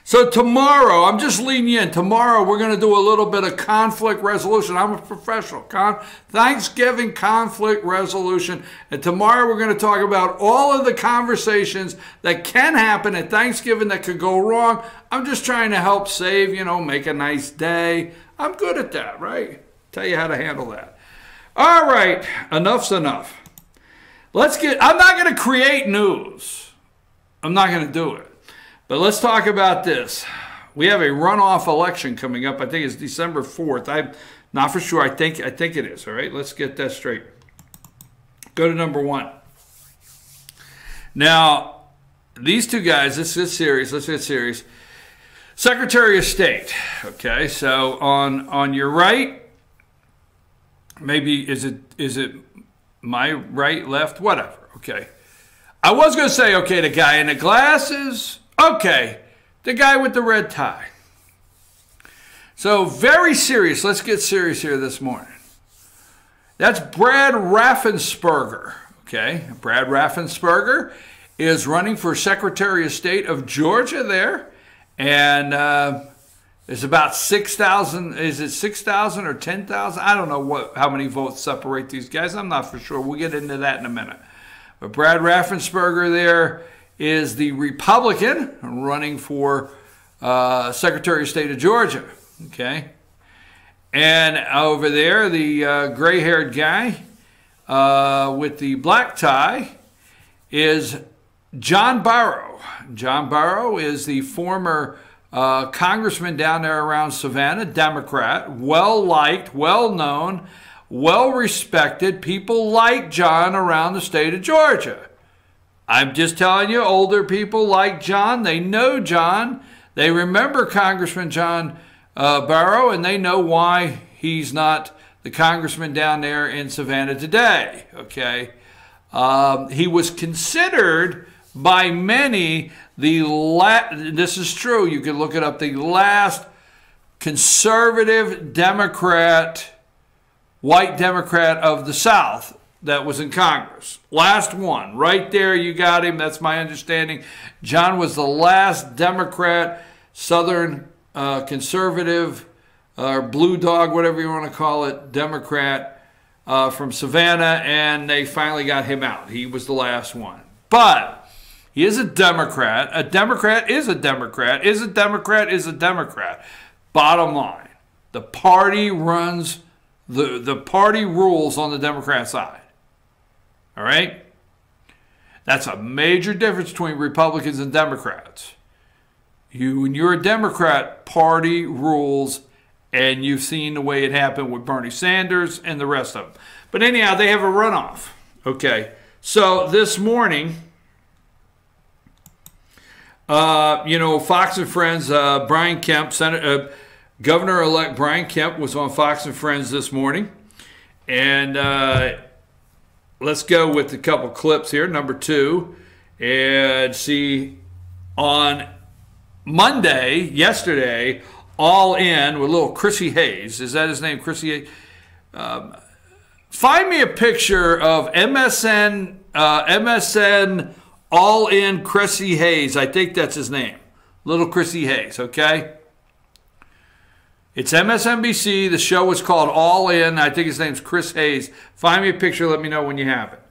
So tomorrow, I'm just leading you in. Tomorrow, we're going to do a little bit of conflict resolution. I'm a professional. Thanksgiving conflict resolution. And tomorrow, we're going to talk about all of the conversations that can happen at Thanksgiving that could go wrong. I'm just trying to help save, make a nice day. I'm good at that, right? Tell you how to handle that. All right, enough's enough. I'm not going to create news. I'm not going to do it. But let's talk about this. We have a runoff election coming up. I think it's December 4th. I'm not for sure. I think it is. All right, let's get that straight. Go to number 1. Now, these two guys, let's get serious. Secretary of State. Okay, so on your right, maybe is it my right, left, whatever. Okay. I was going to say, okay, the guy in the glasses. Okay, the guy with the red tie. So very serious. Let's get serious here this morning. That's Brad Raffensperger. Okay, Brad Raffensperger is running for Secretary of State of Georgia there. And there's about 6,000. Is it 6,000 or 10,000? I don't know how many votes separate these guys. I'm not for sure. We'll get into that in a minute. But Brad Raffensperger there is the Republican running for Secretary of State of Georgia, okay? And over there, the gray-haired guy with the black tie is John Barrow. John Barrow is the former congressman down there around Savannah, Democrat, well-liked, well-known, well-respected. People like John around the state of Georgia. I'm just telling you, older people like John. They know John. They remember Congressman John Barrow, and they know why he's not the congressman down there in Savannah today. Okay, he was considered by many this is true. You can look it up. The last conservative Democrat, white Democrat of the South that was in Congress. Last one. Right there, you got him. That's my understanding. John was the last Democrat, Southern conservative, or blue dog, whatever you want to call it, Democrat from Savannah, and they finally got him out. He was the last one. But he is a Democrat. A Democrat is a Democrat. Is a Democrat is a Democrat. Bottom line, the party runs, the party rules on the Democrat side. All right? That's a major difference between Republicans and Democrats. When you're a Democrat, party rules, and you've seen the way it happened with Bernie Sanders and the rest of them. But anyhow, they have a runoff. Okay, so this morning, Fox and Friends, Brian Kemp, Governor-elect Brian Kemp was on Fox and Friends this morning, and let's go with a couple clips here. Number 2, and see on Monday, yesterday, All In with little Chrissy Hayes. Is that his name, Chrissy Hayes? Find me a picture of MSN All In Chrissy Hayes. I think that's his name. Little Chrissy Hayes, okay? It's MSNBC. The show was called All In. I think his name's Chris Hayes. Find me a picture. Let me know when you have it.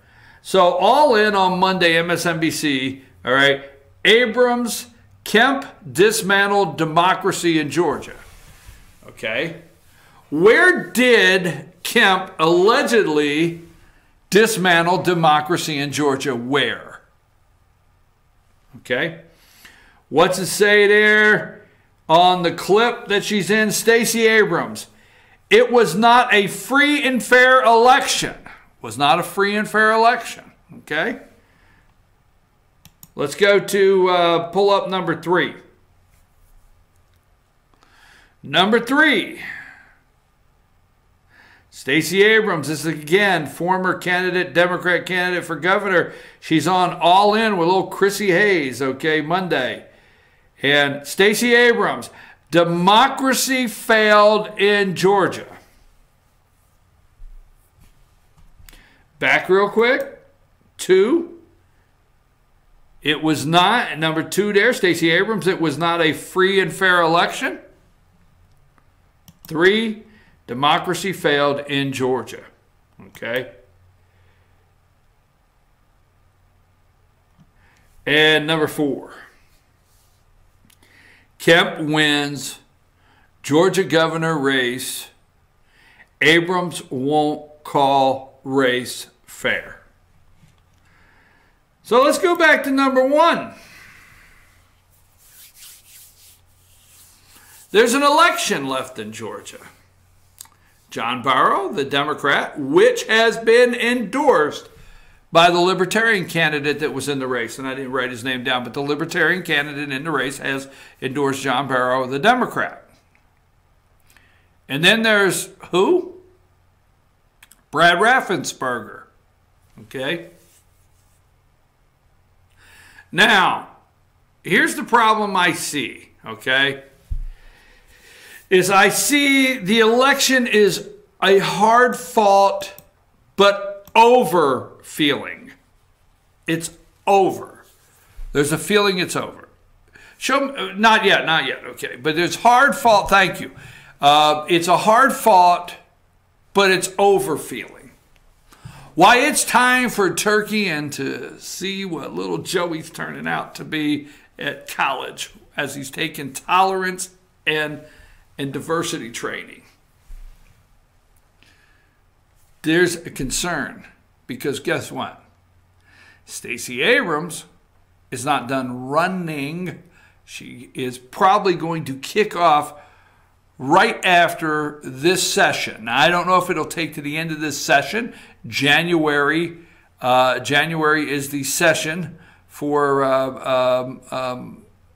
So All In on Monday, MSNBC. All right. Abrams, Kemp dismantled democracy in Georgia. Okay. Where did Kemp allegedly dismantle democracy in Georgia? Where? Okay. What's it say there? On the clip that she's in, Stacey Abrams, it was not a free and fair election. Was not a free and fair election. Okay? Let's go to pull up number 3. Number 3. Stacey Abrams, this is again former candidate, Democrat candidate for governor. She's on All In with little Chrissy Hayes, okay, Monday. And Stacey Abrams, democracy failed in Georgia. Back real quick. 2. It was not, number 2 there, Stacey Abrams, it was not a free and fair election. 3, democracy failed in Georgia. Okay. And number 4, Kemp wins Georgia governor race. Abrams won't call race fair. So let's go back to number 1. There's an election left in Georgia. John Barrow, the Democrat, which has been endorsed by the Libertarian candidate that was in the race. And I didn't write his name down, but the Libertarian candidate in the race has endorsed John Barrow, the Democrat. And then there's who? Brad Raffensperger. Okay? Now, here's the problem I see, okay? Is I see the election is a hard-fought but over feeling. It's over. There's a feeling it's over. Not yet, okay. But there's hard-fought, thank you. It's a hard-fought, but it's over feeling. Why it's time for Turkey and to see what little Joey's turning out to be at college as he's taking tolerance and diversity training. There's a concern because guess what? Stacey Abrams is not done running. She is probably going to kick off right after this session. Now, I don't know if it'll take to the end of this session. January is the session for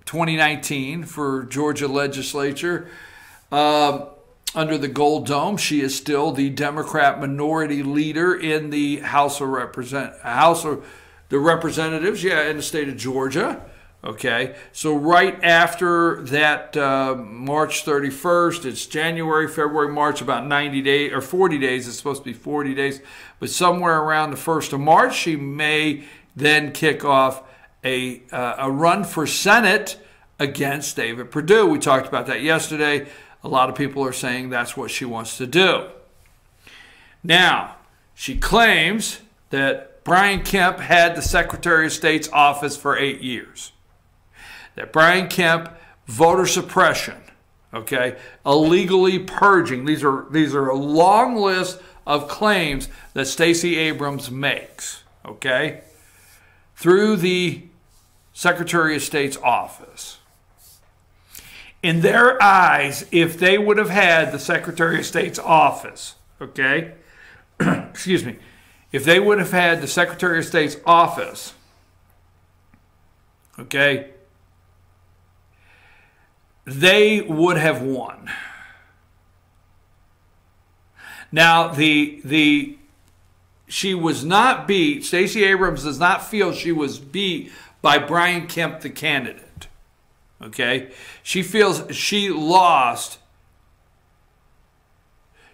2019 for Georgia legislature. Under the Gold Dome, she is still the Democrat minority leader in the House of Representatives, in the state of Georgia. Okay, so right after that March 31st, it's January, February, March, about 90 days or 40 days. It's supposed to be 40 days, but somewhere around the 1st of March, she may then kick off a run for Senate against David Perdue. We talked about that yesterday. A lot of people are saying that's what she wants to do. Now, she claims that Brian Kemp had the Secretary of State's office for 8 years. That Brian Kemp, voter suppression, okay, illegally purging. These are a long list of claims that Stacey Abrams makes, okay, through the Secretary of State's office. In their eyes, if they would have had the Secretary of State's office, okay, excuse me, if they would have had the Secretary of State's office, okay, they would have won. Now, she was not beat. Stacey Abrams does not feel she was beat by Brian Kemp, the candidate. Okay? She feels she lost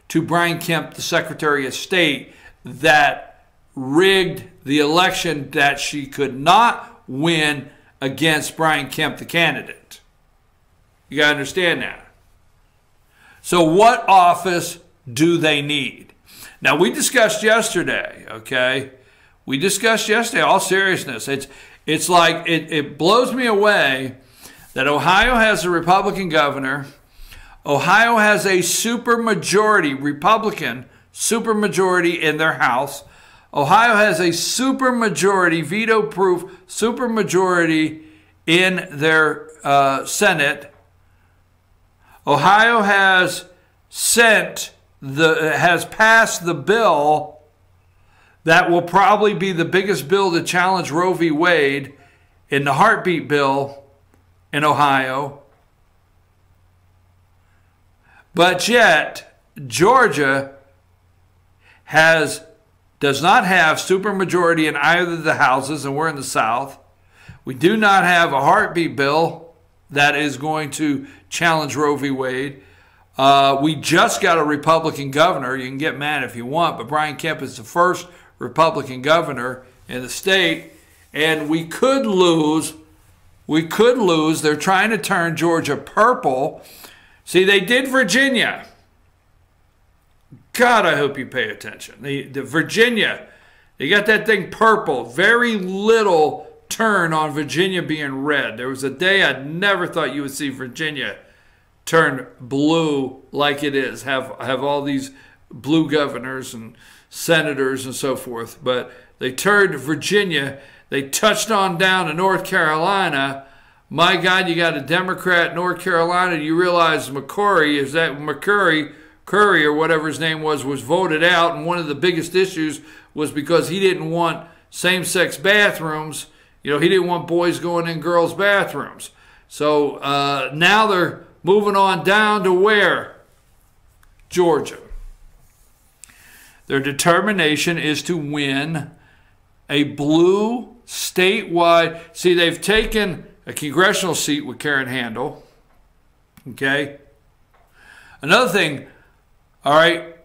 to Brian Kemp, the Secretary of State, that rigged the election that she could not win against Brian Kemp, the candidate. You got to understand that. So what office do they need? Now, we discussed yesterday, okay? We discussed yesterday, all seriousness. It's like, it blows me away that Ohio has a Republican governor. Ohio has a supermajority, Republican supermajority in their House. Ohio has a supermajority, veto-proof supermajority in their Senate. Ohio has passed the bill that will probably be the biggest bill to challenge Roe v. Wade in the heartbeat bill in Ohio. But yet, Georgia does not have supermajority in either of the houses, and we're in the South. We do not have a heartbeat bill that is going to challenge Roe v. Wade. We just got a Republican governor. You can get mad if you want, but Brian Kemp is the first Republican governor in the state. And we could lose. We could lose. They're trying to turn Georgia purple. See, they did Virginia. God, I hope you pay attention. The Virginia, they got that thing purple. Very little turn on Virginia being red. There was a day I never thought you would see Virginia turn blue like it is. Have all these blue governors and senators and so forth. But they turned Virginia. They touched on down to North Carolina. My God, you got a Democrat in North Carolina. You realize McCurry or whatever his name was voted out. And one of the biggest issues was because he didn't want same-sex bathrooms. You know, he didn't want boys going in girls' bathrooms. So now they're moving on down to where? Georgia. Their determination is to win a blue statewide. See, they've taken a congressional seat with Karen Handel. Okay. Another thing, all right,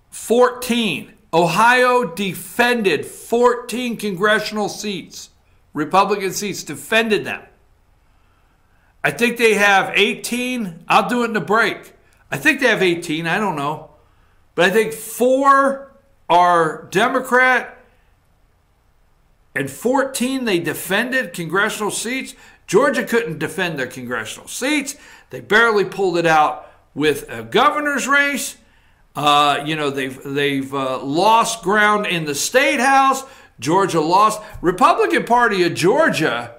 14. Ohio defended 14 congressional seats, Republican seats, defended them. I think they have 18. I'll do it in the break. I think they have 18. I don't know. But I think 4 are Democrat and 14 they defended congressional seats. Georgia couldn't defend their congressional seats. They barely pulled it out with a governor's race. You know, they've lost ground in the state house. Georgia lost. Republican Party of Georgia,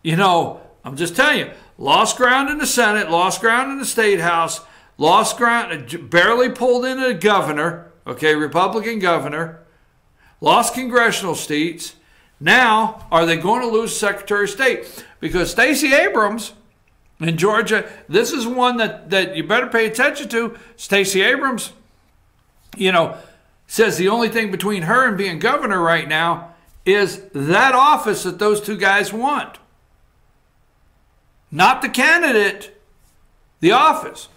you know, I'm just telling you, lost ground in the Senate, lost ground in the state house, lost ground, barely pulled in a governor, okay, Republican governor, lost congressional seats. Now, are they going to lose Secretary of State? Because Stacey Abrams in Georgia, this is one that you better pay attention to. Stacey Abrams, you know, says the only thing between her and being governor right now is that office that those two guys want. Not the candidate, the office.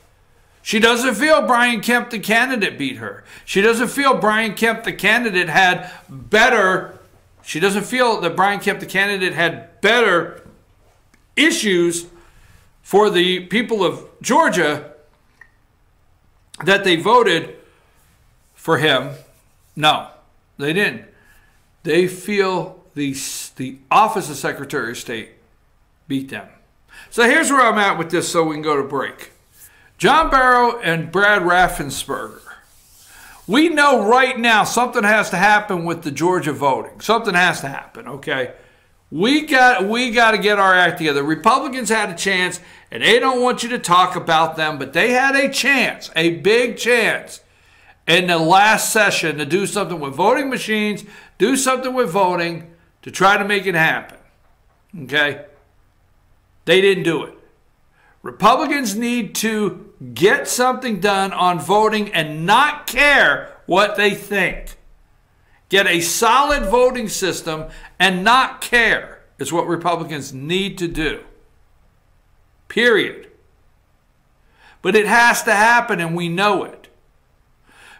She doesn't feel Brian Kemp, the candidate, beat her. She doesn't feel Brian Kemp, the candidate, had better. She doesn't feel that Brian Kemp, the candidate, had better issues for the people of Georgia that they voted for him. No, they didn't. They feel the office of Secretary of State beat them. So here's where I'm at with this so we can go to break. John Barrow and Brad Raffensperger. We know right now something has to happen with the Georgia voting. Something has to happen, okay? We got to get our act together. Republicans had a chance, and they don't want you to talk about them, but they had a chance, a big chance, in the last session to do something with voting machines, do something with voting to try to make it happen, okay? They didn't do it. Republicans need to get something done on voting and not care what they think. Get a solid voting system and not care is what Republicans need to do. Period. But it has to happen, and we know it.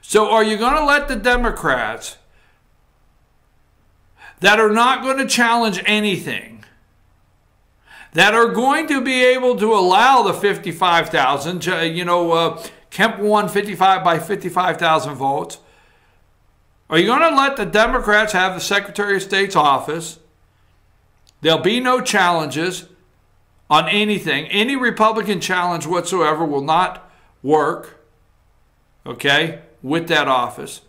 So are you going to let the Democrats that are not going to challenge anything, that are going to be able to allow the 55,000, you know, Kemp won 55 by 55,000 votes. Are you going to let the Democrats have the Secretary of State's office? There'll be no challenges on anything. Any Republican challenge whatsoever will not work, okay, with that office.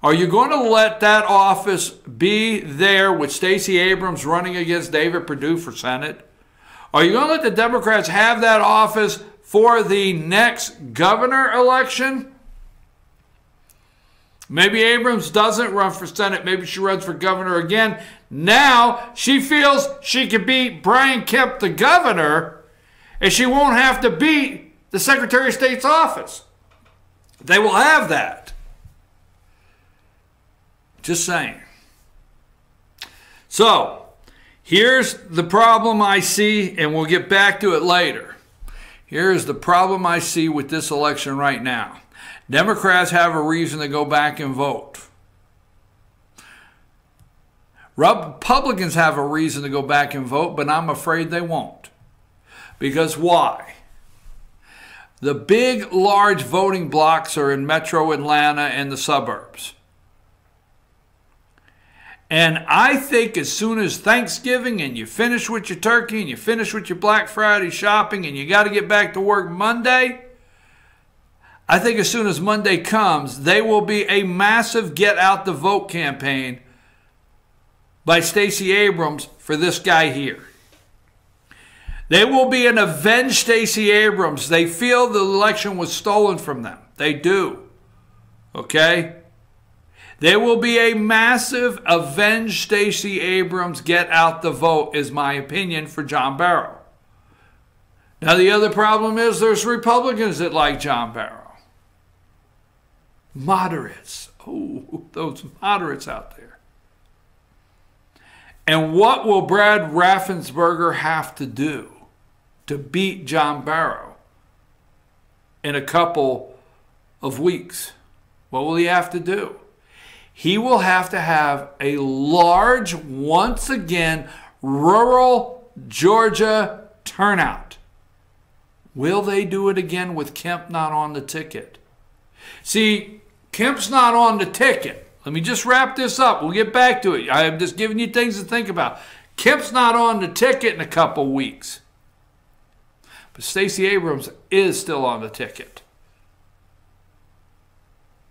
Are you going to let that office be there with Stacey Abrams running against David Perdue for Senate? Are you going to let the Democrats have that office for the next governor election? Maybe Abrams doesn't run for Senate. Maybe she runs for governor again. Now she feels she can beat Brian Kemp, the governor, and she won't have to beat the Secretary of State's office. They will have that. Just saying. So, here's the problem I see, and we'll get back to it later. Here's the problem I see with this election right now. Democrats have a reason to go back and vote. Republicans have a reason to go back and vote, but I'm afraid they won't. Because why? The big, large voting blocks are in metro Atlanta and the suburbs. And I think as soon as Thanksgiving and you finish with your turkey and you finish with your Black Friday shopping and you got to get back to work Monday, I think as soon as Monday comes, there will be a massive get out the vote campaign by Stacey Abrams for this guy here. There will be an avenged Stacey Abrams. They feel the election was stolen from them. They do. Okay? There will be a massive avenged Stacey Abrams get out the vote, is my opinion, for John Barrow. Now, the other problem is there's Republicans that like John Barrow. Moderates. Oh, those moderates out there. And what will Brad Raffensperger have to do to beat John Barrow in a couple of weeks? What will he have to do? He will have to have a large, once again, rural Georgia turnout. Will they do it again with Kemp not on the ticket? See, Kemp's not on the ticket. Let me just wrap this up. We'll get back to it. I'm just giving you things to think about. Kemp's not on the ticket in a couple weeks. But Stacey Abrams is still on the ticket.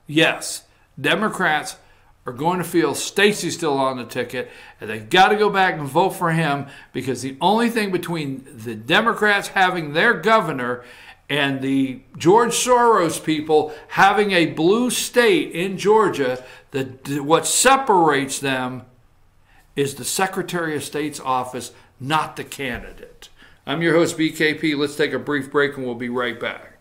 Yes, Democrats are going to feel Stacey's still on the ticket, and they've got to go back and vote for him, because the only thing between the Democrats having their governor and the George Soros people having a blue state in Georgia, what separates them is the Secretary of State's office, not the candidate. I'm your host, BKP. Let's take a brief break and we'll be right back.